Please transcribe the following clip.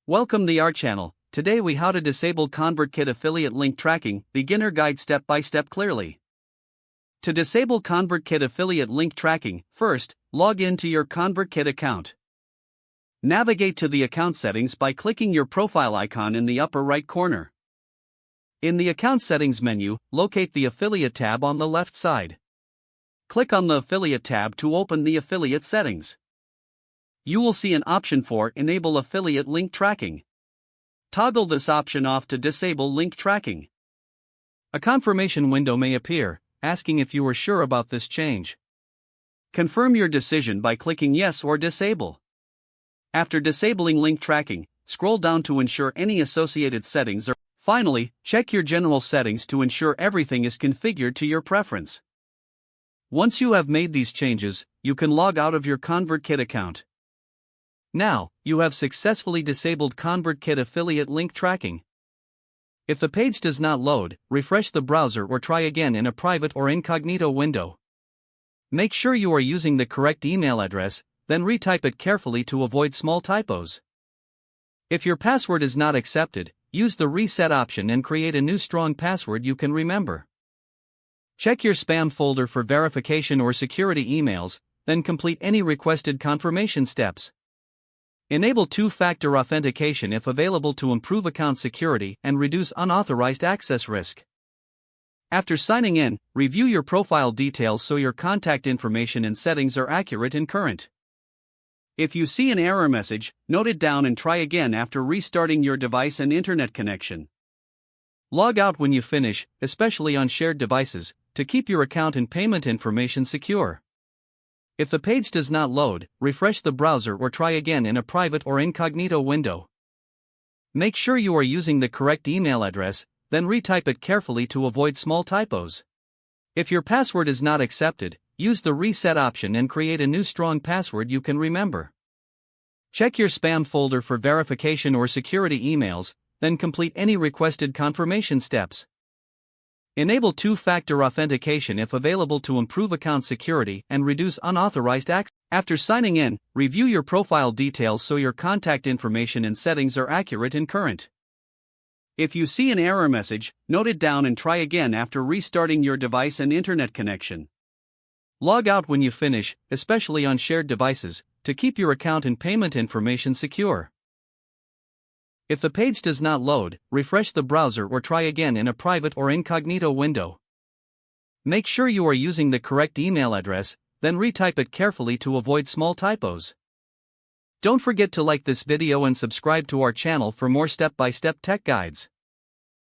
Welcome to our channel. Today we how to disable ConvertKit affiliate link tracking, beginner guide step by step clearly. To disable ConvertKit affiliate link tracking, first, log in to your ConvertKit account. Navigate to the account settings by clicking your profile icon in the upper right corner. In the account settings menu, locate the affiliate tab on the left side. Click on the affiliate tab to open the affiliate settings. You will see an option for Enable Affiliate Link Tracking. Toggle this option off to disable link tracking. A confirmation window may appear, asking if you are sure about this change. Confirm your decision by clicking Yes or Disable. After disabling link tracking, scroll down to ensure any associated settings are. Finally, check your general settings to ensure everything is configured to your preference. Once you have made these changes, you can log out of your ConvertKit account. Now, you have successfully disabled ConvertKit affiliate link tracking. If the page does not load, refresh the browser or try again in a private or incognito window. Make sure you are using the correct email address, then retype it carefully to avoid small typos. If your password is not accepted, use the reset option and create a new strong password you can remember. Check your spam folder for verification or security emails, then complete any requested confirmation steps. Enable two-factor authentication if available to improve account security and reduce unauthorized access risk. After signing in, review your profile details so your contact information and settings are accurate and current. If you see an error message, note it down and try again after restarting your device and internet connection. Log out when you finish, especially on shared devices, to keep your account and payment information secure. If the page does not load, refresh the browser or try again in a private or incognito window. Make sure you are using the correct email address, then retype it carefully to avoid small typos. If your password is not accepted, use the reset option and create a new strong password you can remember. Check your spam folder for verification or security emails, then complete any requested confirmation steps. Enable two-factor authentication if available to improve account security and reduce unauthorized access. After signing in, review your profile details so your contact information and settings are accurate and current. If you see an error message, note it down and try again after restarting your device and internet connection. Log out when you finish, especially on shared devices, to keep your account and payment information secure. If the page does not load, refresh the browser or try again in a private or incognito window. Make sure you are using the correct email address, then retype it carefully to avoid small typos. Don't forget to like this video and subscribe to our channel for more step-by-step tech guides.